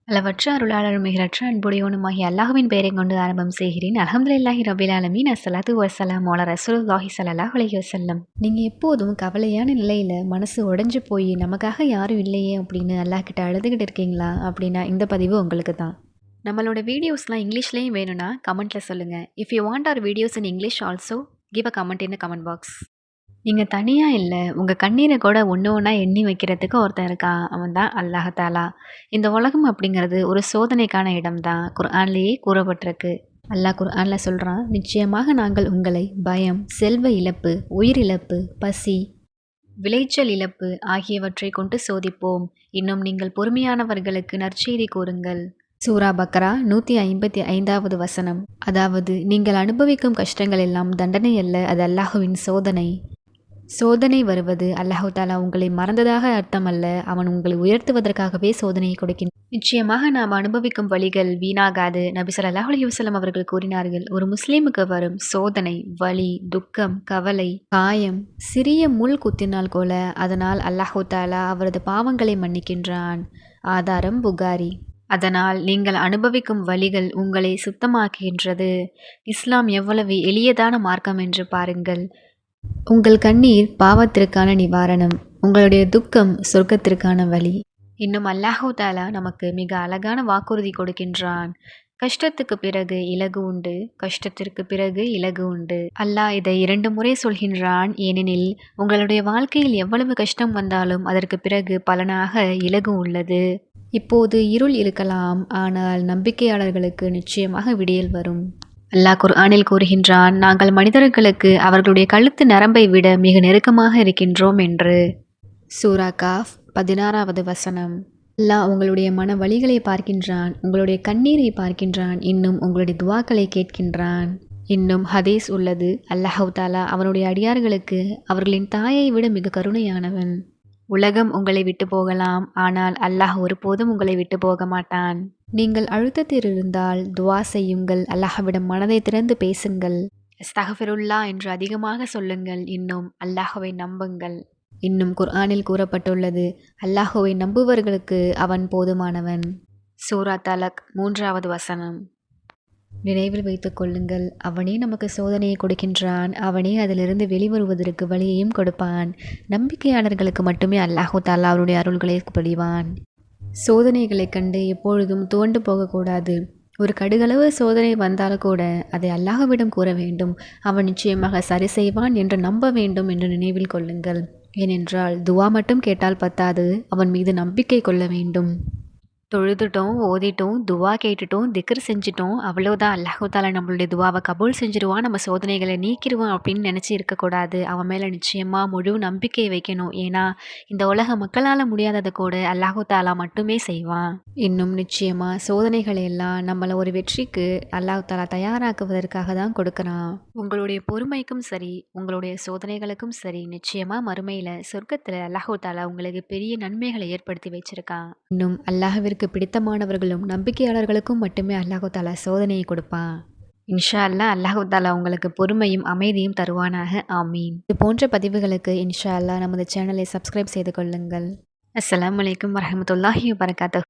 அளவற்ற அருளாளரும் மிகரற்ற அன்புடையோனுமாகிய அல்லாஹ்வின் பெயரைக் கொண்டு ஆரம்பம் செய்கிறேன். அல்ஹம்துலில்லாஹி ரப்பில் ஆலமீன். அஸ்ஸலாத்து வஸ்ஸலாமு அலா ரசூலுல்லாஹி ஸல்லல்லாஹு அலைஹி வஸல்லம். நீங்க எப்போதும் கவலையான நிலையில மனசு உடைஞ்சு போய் நமக்காக யாரும் இல்லையே அப்படின்னு அல்லாஹ் கிட்ட அழுதுகிட்டு இருக்கீங்களா? அப்படின்னா இந்த பதிவு உங்களுக்கு தான். நம்மளோட வீடியோஸ்லாம் இங்கிலீஷ்லயும் வேணும்னா கமெண்ட்ல சொல்லுங்க. If you want our videos in English also give a comment in the comment box. நீங்க தனியா இல்ல. உங்க கண்ணீர கூட ஒண்ணு ஒண்ணா எண்ணி வைக்கிறதுக்கு ஒருத்தன் இருக்கான். அவன் தான் அல்லாஹ் தஆலா. இந்த உலகம் அப்படிங்கிறது ஒரு சோதனைக்கான இடம் தான். குர்ஆன்லயே கூறப்பட்டிருக்கு. அல்லாஹ் குர்ஆன்ல சொல்றான், நிச்சயமாக நாங்கள் உங்களை பயம், செல்வ இழப்பு, உயிரிழப்பு, பசி, விளைச்சல் இழப்பு ஆகியவற்றை கொண்டு சோதிப்போம். இன்னும் நீங்கள் பொறுமையானவர்களுக்கு நற்செய்தி கூறுங்கள். சூரா பக்ரா 155வது வசனம். அதாவது நீங்கள் அனுபவிக்கும் கஷ்டங்கள் எல்லாம் தண்டனை அல்ல, அது அல்லாஹுவின் சோதனை. சோதனை வருவது அல்லாஹு தாலா உங்களை மறந்ததாக அர்த்தம் அல்ல, அவன் உங்களை உயர்த்துவதற்காகவே சோதனையை கொடுக்கின்றான். நிச்சயமாக நாம் அனுபவிக்கும் வழிகள் வீணாகாது. நபி ஸல்லல்லாஹு அலைஹி வஸல்லம் அவர்கள் கூறினார்கள், ஒரு முஸ்லீமுக்கு வரும் சோதனை, வலி, துக்கம், கவலை, காயம் சிறிய முள் குத்தினால் கூட அதனால் அல்லாஹு தாலா அவரது பாவங்களை மன்னிக்கின்றான். ஆதாரம் புகாரி. அதனால் நீங்கள் அனுபவிக்கும் வழிகள் உங்களை சுத்தமாக்குகின்றது. இஸ்லாம் எவ்வளவு எளியதான மார்க்கம் என்று பாருங்கள். உங்கள் கண்ணீர் பாவத்திற்கான நிவாரணம், உங்களுடைய துக்கம் சொர்க்கத்திற்கான வழி. இன்னும் அல்லாஹு தாலா நமக்கு மிக அழகான வாக்குறுதி கொடுக்கின்றான். கஷ்டத்துக்கு பிறகு இலகு உண்டு, கஷ்டத்திற்கு பிறகு இலகு உண்டு. அல்லாஹ் இதை 2 முறை சொல்கின்றான். ஏனெனில் உங்களுடைய வாழ்க்கையில் எவ்வளவு கஷ்டம் வந்தாலும் அதற்கு பிறகு பலனாக இலகு உள்ளது. இப்போது இருள் இருக்கலாம், ஆனால் நம்பிக்கையாளர்களுக்கு நிச்சயமாக விடியல் வரும். அல்லாஹ் குர்ஆனில் கூறுகின்றான், நாங்கள் மனிதர்களுக்கு அவர்களுடைய கழுத்து நரம்பை விட மிக நெருக்கமாக இருக்கின்றோம் என்று. சூரா காஃப் 16வது வசனம். அல்லாஹ் உங்களுடைய மன வலிகளை பார்க்கின்றான், உங்களுடைய கண்ணீரை பார்க்கின்றான், இன்னும் உங்களுடைய துவாக்களை கேட்கின்றான். இன்னும் ஹதீஸ் உள்ளது, அல்லாஹு தாலா அவனுடைய அடியார்களுக்கு அவர்களின் தாயை விட மிக கருணையானவன். உலகம் உங்களை விட்டு போகலாம், ஆனால் அல்லாஹ் ஒருபோதும் உங்களை விட்டு போக மாட்டான். நீங்கள் அழுத்தத்தில் இருந்தால் துவா செய்யுங்கள், அல்லாஹ்விடம் மனதை திறந்து பேசுங்கள், அஸ்தக்ஃபிருல்லாஹ் என்று அதிகமாக சொல்லுங்கள். இன்னும் அல்லாஹ்வை நம்புங்கள். இன்னும் குர்ஆனில் கூறப்பட்டுள்ளது, அல்லாஹ்வை நம்புவர்களுக்கு அவன் போதுமானவன். சூரா தலக் 3வது வசனம். நினைவில் வைத்துக் கொள்ளுங்கள், அவனே நமக்கு சோதனையை கொடுக்கின்றான், அவனே அதிலிருந்து வெளிவருவதற்கு வழியையும் கொடுப்பான். நம்பிக்கையாளர்களுக்கு மட்டுமே அல்லாஹு தாலா அவருடைய அருள்களை பொழிவான். சோதனைகளை கண்டு எப்பொழுதும் துவண்டு போகக்கூடாது. ஒரு கடுகளவு சோதனை வந்தால் கூட அதை அல்லாஹ்விடம் கூற வேண்டும். அவன் நிச்சயமாக சரி செய்வான் என்று நம்ப வேண்டும் என்று நினைவில் கொள்ளுங்கள். ஏனென்றால் துவா மட்டும் கேட்டால் பத்தாது, அவன் மீது நம்பிக்கை கொள்ள வேண்டும். தொழுதுட்டோம், ஓதிட்டோம், துவா கேட்டுட்டோம், திக்ர் செஞ்சிட்டோம், அவ்வளோதான், அல்லாஹு தாலா நம்மளுடைய துவாவை கபூல் செஞ்சிருவான், நம்ம சோதனைகளை நீக்கிடுவான் அப்படின்னு நினச்சி இருக்கக்கூடாது. அவன் மேலே நிச்சயமாக முழு நம்பிக்கை வைக்கணும். ஏன்னா இந்த உலக மக்களால் முடியாததை கூட அல்லாஹு தாலா மட்டுமே செய்வான். இன்னும் நிச்சயமாக சோதனைகளை எல்லாம் நம்மளை ஒரு வெற்றிக்கு அல்லாஹு தாலா தயாராக்குவதற்காக தான் கொடுக்குறான். உங்களுடைய பொறுமைக்கும் சரி, உங்களுடைய சோதனைகளுக்கும் சரி, நிச்சயமாக மறுமையில் சொர்க்கத்தில் அல்லாஹு தாலா உங்களுக்கு பெரிய நன்மைகளை ஏற்படுத்தி வச்சிருக்கான். இன்னும் அல்லாஹ்விற்கு பிடித்தமானவர்களும் நம்பிக்கையாளர்களுக்கும் மட்டுமே அல்லாஹு தாலா சோதனையை கொடுப்பான். இன்ஷா அல்லாஹ் அல்லாஹு தாலா உங்களுக்கு பொறுமையும் அமைதியும் தருவானாக. ஆமீன். இது போன்ற பதிவுகளுக்கு இன்ஷா அல்லாஹ் நமது சேனலை சப்ஸ்கிரைப் செய்து கொள்ளுங்கள். அஸ்ஸலாமு அலைக்கும் வரஹ்மத்துல்லாஹி வபரகாத்துஹு.